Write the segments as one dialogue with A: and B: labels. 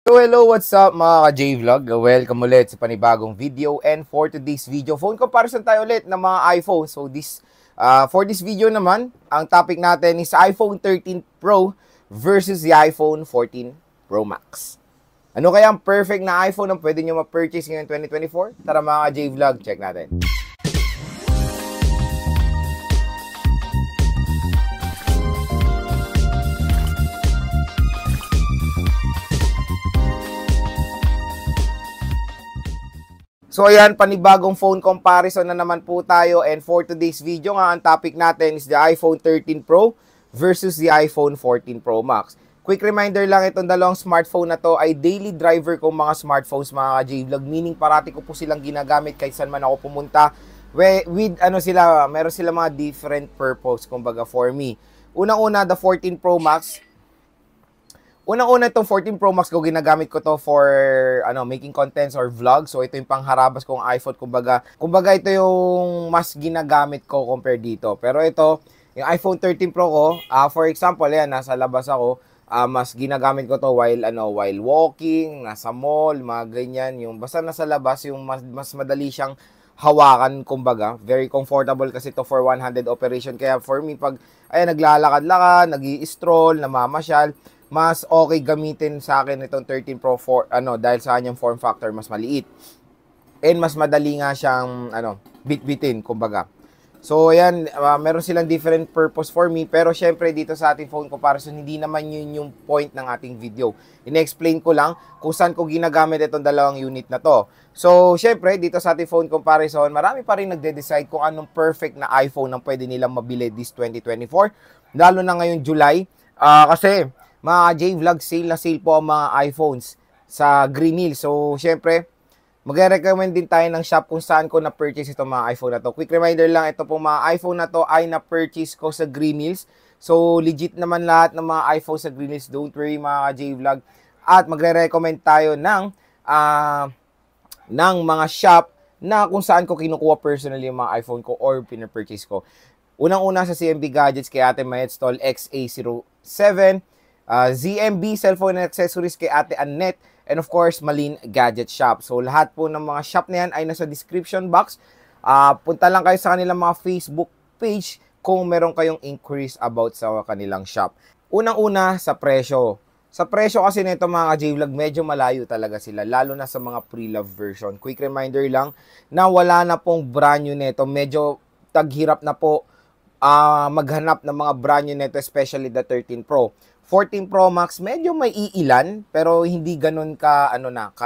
A: So hello, what's up mga ka-J-Vlog? Welcome ulit sa panibagong video, and for today's video, phone comparison tayo ulit ng mga iPhone. So for this video naman, ang topic natin is iPhone 13 Pro versus the iPhone 14 Pro Max. Ano kaya ang perfect na iPhone ang pwede nyo ma-purchase ngayon 2024? Tara mga ka-J-Vlog, check natin. So ayan, panibagong phone comparison na naman po tayo, and for today's video nga, ang topic natin is the iPhone 13 Pro versus the iPhone 14 Pro Max. Quick reminder lang, itong dalawang smartphone na to ay daily driver kong mga smartphones mga ka-J-Vlog, meaning parati ko po silang ginagamit kahit saan man ako pumunta. With meron sila mga different purpose kumbaga for me. Unang-una, the 14 Pro Max. Unang-una itong 14 Pro Max ko, ginagamit ko to for making contents or vlogs. So ito yung pangharabas kong iPhone. Kumbaga ito yung mas ginagamit ko compare dito. Pero ito, yung iPhone 13 Pro ko, for example, yan, nasa labas ako, mas ginagamit ko to while walking, nasa mall, mga ganyan. Yung basta nasa labas, yung mas madali siyang hawakan, kumbaga. Very comfortable kasi to for one-handed operation. Kaya for me, pag naglalakad-lakad, nag-i-stroll, namamasyal, mas okay gamitin sa akin itong 13 Pro dahil sa kanyang form factor, mas maliit. And mas madali nga siyang bit-bitin, kumbaga. So ayan, meron silang different purpose for me, pero syempre dito sa ating phone comparison, hindi naman yun yung point ng ating video. Ine-explain ko lang kung saan ko ginagamit itong dalawang unit na to. So syempre dito sa ating phone comparison, marami pa rin nagde-decide kung anong perfect na iPhone ang pwede nilang mabili this 2024, lalo na ngayong July, kasi mga J-Vlog, sale na sale po ang mga iPhones sa Green Hills. So, syempre, magre-recommend din tayo ng shop kung saan ko na-purchase itong mga iPhone na to. Quick reminder lang, ito pong mga iPhone na to ay na-purchase ko sa Green Hills. So, legit naman lahat ng mga iPhone sa Green Hills. Don't worry mga J-Vlog. At magre-recommend tayo ng mga shop na kung saan ko kinukuha personally yung mga iPhone ko or pinapurchase ko. Unang-una sa CMB Gadgets kay Ate Maedstol XA07. ZMB Cellphone and Accessories kay Ate Annette, and of course, Malin Gadget Shop. So, lahat po ng mga shop na yan ay nasa description box. Punta lang kayo sa kanilang mga Facebook page kung meron kayong inquiries about sa kanilang shop. Unang-una, sa presyo. Sa presyo kasi nito mga J-Vlog, medyo malayo talaga sila, lalo na sa mga pre-love version. Quick reminder lang na wala na pong brand new nito. Medyo taghirap na po maghanap ng mga brand new nito, especially the 13 Pro. 14 Pro Max, medyo may iilan, pero hindi ganun ka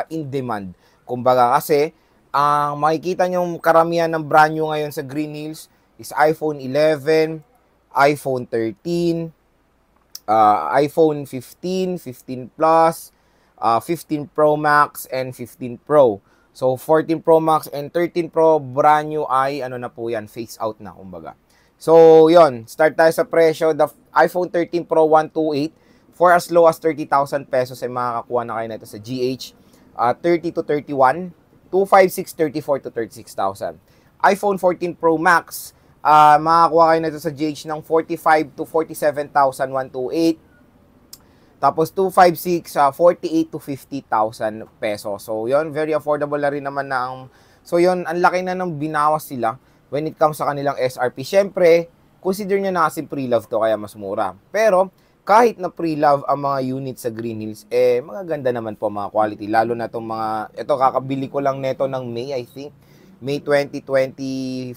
A: in demand. Kumbaga kasi, ang makikita nyo karamihan ng brand new ngayon sa Green Hills is iPhone 11, iPhone 13, iPhone 15, 15 Plus, 15 Pro Max, and 15 Pro. So, 14 Pro Max and 13 Pro, brand new ay, na po yan, phase out na, kumbaga. So, yon, start tayo sa presyo. The iPhone 13 Pro 128 for as low as 30,000 pesos ay makakakuha na kayo na ito sa GH. 30 to 31, 256, 34 to 36,000. iPhone 14 Pro Max, makakakuha kayo na ito sa GH ng 45 to 47,128. Tapos 256, 48 to 50,000 pesos. So, yon, very affordable na rin naman na ang... So, yon, ang laki na ng binawas sila when it comes sa kanilang SRP. Siyempre, consider nyo na kasi pre-love to, kaya mas mura. Pero, kahit na pre-love ang mga units sa Green Hills, mga ganda naman po mga quality. Lalo na itong mga, ito kakabili ko lang neto ng May, I think. May 2024.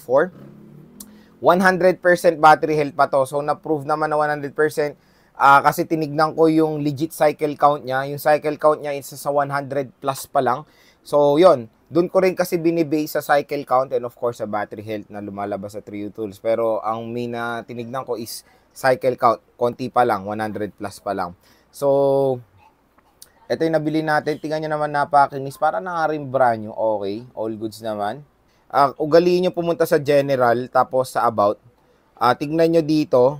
A: 100% battery health pa to. So, na-prove naman na 100%. Kasi tinignan ko yung legit cycle count niya. Yung cycle count niya is sa 100 plus pa lang. So, yon. Doon ko rin kasi binibase sa cycle count and of course sa battery health na lumalabas sa Trio Tools. Pero ang main na tinignan ko is cycle count. Konti pa lang, 100 plus pa lang. So, ito yung nabili natin. Tingnan nyo naman, napakinis. Para na nga rin brand new. Okay, all goods naman. Ugaliin nyo pumunta sa general, tapos sa about. Tingnan nyo dito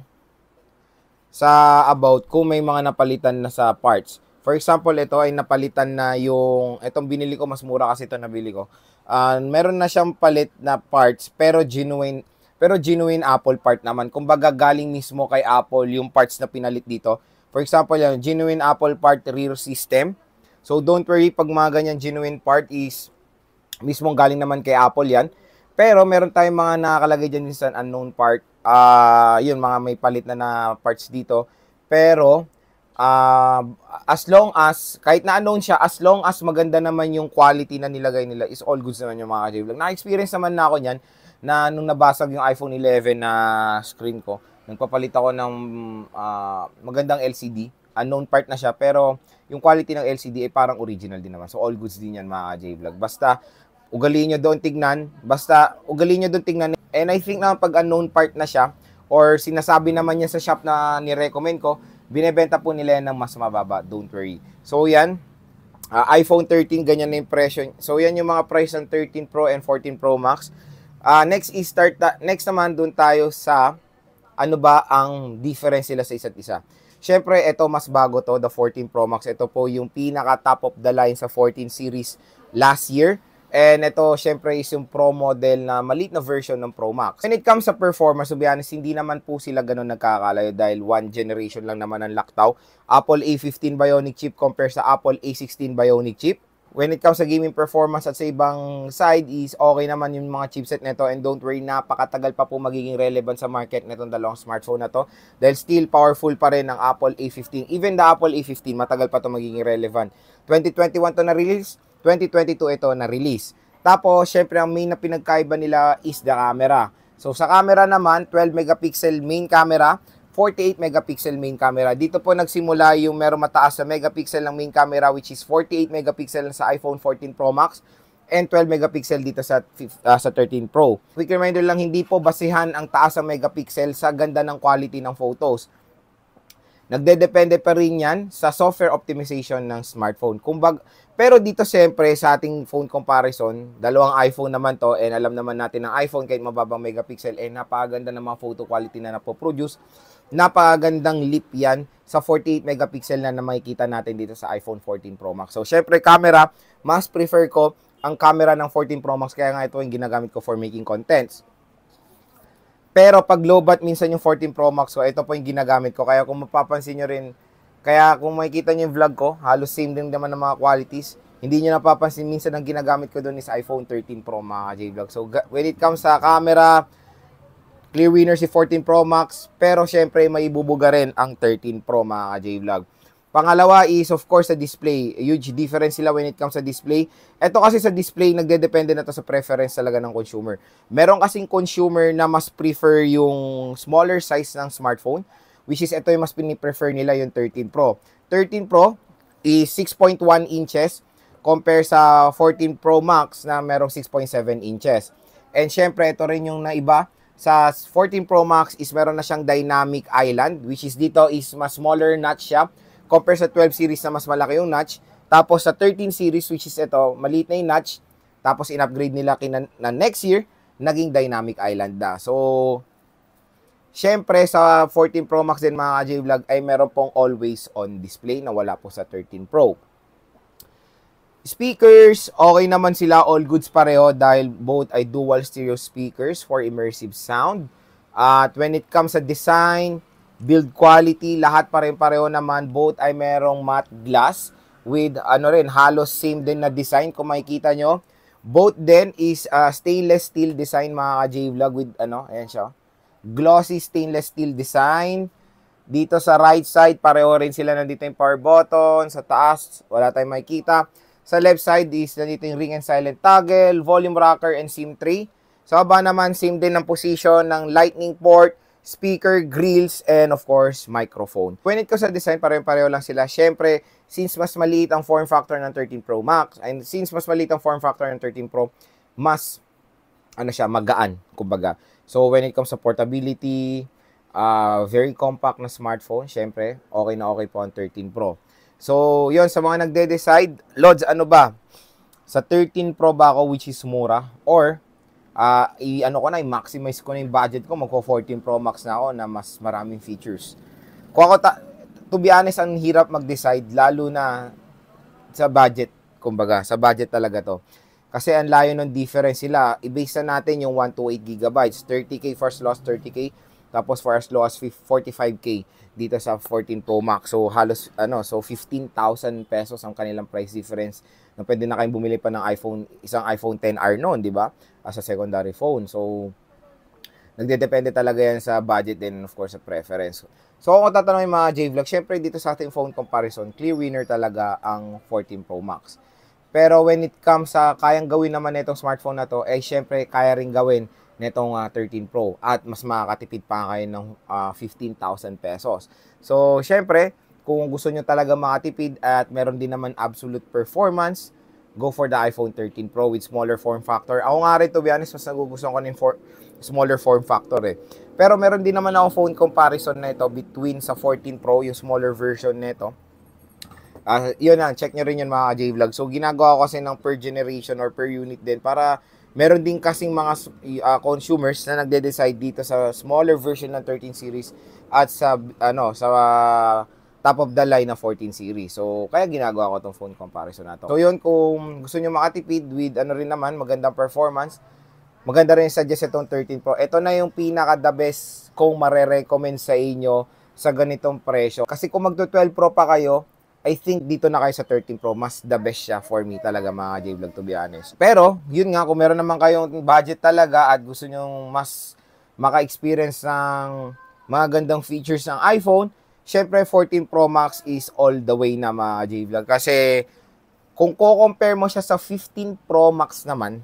A: sa about kung may mga napalitan na sa parts. For example, ito ay napalitan na yung, itong binili ko, mas mura kasi ito nabili ko. Meron na siyang palit na parts, pero genuine Apple part naman. Kumbaga galing mismo kay Apple yung parts na pinalit dito. For example, yung genuine Apple part rear system. So don't worry, pag mga ganyan genuine part is mismong galing naman kay Apple yan. Pero meron tayong mga nakakalagay dyan sa unknown part. Yun, mga may palit na parts dito. Pero, as long as, kahit na unknown siya, as long as maganda naman yung quality na nilagay nila, is all goods naman yung mga ka-J-Vlog. Na-experience naman na ako niyan, na nung nabasag yung iPhone 11 na screen ko, nagpapalit ako ng magandang LCD. Unknown part na siya, pero yung quality ng LCD ay parang original din naman. So, all goods din yan mga ka-J-Vlog. Basta, ugaliin nyo doon tignan. And I think na pag unknown part na siya, or sinasabi naman niya sa shop na ni-recommend ko, binebenta po nila yan ng mas mababa. Don't worry. So, yan. iPhone 13, ganyan na yung presyo. So, yan yung mga price ng 13 Pro and 14 Pro Max. Next naman, doon tayo sa ano ba ang difference sila sa isa't isa. Siyempre, ito mas bago to, the 14 Pro Max. Ito po yung pinaka top of the line sa 14 series last year. And ito, syempre, is yung Pro model na maliit na version ng Pro Max. When it comes sa performance, to be honest, hindi naman po sila ganun nagkakalayo dahil one generation lang naman ang laktaw. Apple A15 Bionic chip compared sa Apple A16 Bionic chip. When it comes sa gaming performance at sa ibang side is okay naman yung mga chipset nito, and don't worry, napakatagal pa po magiging relevant sa market nitong dalawang smartphone na to dahil still powerful pa rin ang Apple A15. Even the Apple A15, matagal pa to magiging relevant. 2021 to na-release, 2022 ito na-release. Tapos, syempre, ang main na pinagkaiba nila is the camera. So, sa camera naman, 12 megapixel main camera, 48 megapixel main camera. Dito po nagsimula yung meron mataas na megapixel ng main camera, which is 48 megapixel sa iPhone 14 Pro Max and 12 megapixel dito sa 13 Pro. Quick reminder lang, hindi po basihan ang taas ng megapixel sa ganda ng quality ng photos. Nagdedepende pa rin yan sa software optimization ng smartphone. Pero dito siyempre sa ating phone comparison, dalawang iPhone naman to, and alam naman natin ng iPhone kahit mababang megapixel, napakaganda ng mga photo quality na napoproduce. Napakagandang leap yan sa 48 megapixel na makikita natin dito sa iPhone 14 Pro Max. So syempre camera, mas prefer ko ang camera ng 14 Pro Max, kaya nga ito yung ginagamit ko for making contents. Pero pag lowbat minsan yung 14 Pro Max ko, ito po yung ginagamit ko. Kaya kung mapapansin nyo rin, kaya kung makikita nyo yung vlog ko, halos same din naman ng mga qualities. Hindi nyo napapansin, minsan ang ginagamit ko doon is iPhone 13 Pro mga J-Vlog. So when it comes sa camera, clear winner si 14 Pro Max. Pero syempre may ibubuga rin ang 13 Pro mga J-Vlog. Pangalawa is of course sa display. Huge difference sila when it comes sa display. Ito kasi sa display, nagdedepende na to sa preference talaga ng consumer. Meron kasing consumer na mas prefer yung smaller size ng smartphone, which is ito yung mas piniprefer nila, yung 13 Pro. 13 Pro is 6.1 inches compare sa 14 Pro Max na merong 6.7 inches. And syempre, ito rin yung naiba. Sa 14 Pro Max is meron na siyang dynamic island, which is dito is mas smaller notch siya compare sa 12 series na mas malaki yung notch. Tapos sa 13 series, which is ito, maliit na yung notch. Tapos in-upgrade nila na next year, naging dynamic island na. So, syempre sa 14 Pro Max din mga J-Vlog ay meron pong always on display na wala po sa 13 Pro. Speakers, okay naman sila, all goods pareho dahil both ay dual stereo speakers for immersive sound. At when it comes sa design, build quality, lahat pareho naman. Both ay merong matte glass with halos same din na design kung makikita nyo. Both din is stainless steel design mga J-Vlog with ayan siya. Glossy stainless steel design. Dito sa right side, pareho rin sila. Nandito yung power button. Sa taas, wala tayong makikita. Sa left side is nandito yung ring and silent toggle, volume rocker, and SIM tray. Sa baba naman, same din ang position ng lightning port, speaker, grills, and of course, microphone. When it comes sa design, pareho lang sila. Siyempre, since mas maliit ang form factor ng 13 Pro Max, and since mas maliit ang form factor ng 13 Pro, mas, magaan, kumbaga. So, when it comes sa portability, very compact na smartphone, siyempre, okay na okay po ang 13 Pro. So, yon sa mga nagde-decide, Lods, sa 13 Pro ba ako, which is mura, or, i-maximize ko na yung budget ko, magko-14 Pro Max na ako na mas maraming features. Kung ako, to be honest, ang hirap mag-decide, lalo na sa budget, kumbaga, sa budget talaga to. Kasi ang layo ng difference sila, i-base na natin yung 128 GB, 30K first loss, 30K, Tapos for as low as 45K dito sa 14 Pro Max. So halos 15,000 pesos ang kanilang price difference. Na pwede na kayong bumili pa ng isang iPhone XR noon, di ba? As a secondary phone. So nagdedepende talaga yan sa budget din, of course, sa preference. So, kung tatanungin mga J-Vlog, syempre dito sa ating phone comparison, clear winner talaga ang 14 Pro Max. Pero when it comes sa kayang gawin naman nitong smartphone na to, syempre kaya rin gawin nitong 13 Pro at mas makakatipid pa kayo ng 15,000 pesos. So, syempre, kung gusto nyo talaga makatipid at meron din naman absolute performance, go for the iPhone 13 Pro with smaller form factor. Ako nga rin, to be honest, mas nagugustuhan ko ng smaller form factor Pero meron din naman ako phone comparison na ito between sa 14 Pro, yung smaller version nito. Yun na, check nyo rin yun mga J-Vlog. So, ginagawa ko kasi ng per generation or per unit din para meron din kasing mga consumers na nagde-decide dito sa smaller version ng 13 series at sa top of the line na 14 series. So, kaya ginagawa ko itong phone comparison na to. So, yun, kung gusto nyo makatipid with rin naman, magandang performance, maganda rin suggest itong 13 Pro. Ito na yung pinaka-the best kung marerecommend sa inyo sa ganitong presyo. Kasi kung magto 12 Pro pa kayo, I think dito na kayo sa 13 Pro, mas the best siya for me talaga mga J-Vlog, to be honest. Pero, yun nga, kung meron naman kayong budget talaga at gusto nyo mas maka-experience ng mga gandang features ng iPhone, syempre 14 Pro Max is all the way na mga J-Vlog. Kasi, kung ko-compare mo siya sa 15 Pro Max naman,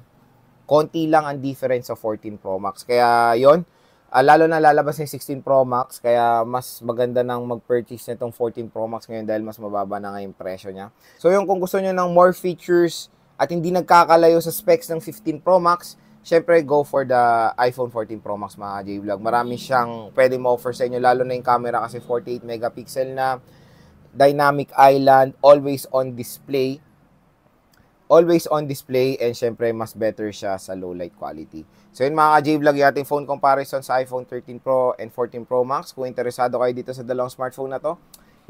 A: konti lang ang difference sa 14 Pro Max. Kaya yon, lalo na lalabas yung 16 Pro Max, kaya mas maganda nang mag-purchase nitong 14 Pro Max ngayon dahil mas mababa na nga yung presyo niya. So yung kung gusto nyo ng more features at hindi nagkakalayo sa specs ng 15 Pro Max, syempre go for the iPhone 14 Pro Max mga J-Vlog. Marami siyang pwede mo-offer sa inyo, lalo na yung camera kasi 48 megapixel na, dynamic island, always on display, and syempre mas better siya sa low light quality. So yun mga J-Vlog, yung ating phone comparison sa iPhone 13 Pro and 14 Pro Max. Kung interesado kayo dito sa dalawang smartphone na to,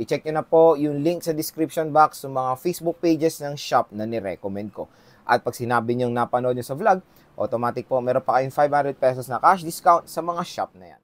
A: i-check nyo na po yung link sa description box sa mga Facebook pages ng shop na ni-recommend ko. At pag sinabi nyo napanood nyo sa vlog, automatic po meron pa kayong 500 pesos na cash discount sa mga shop na yan.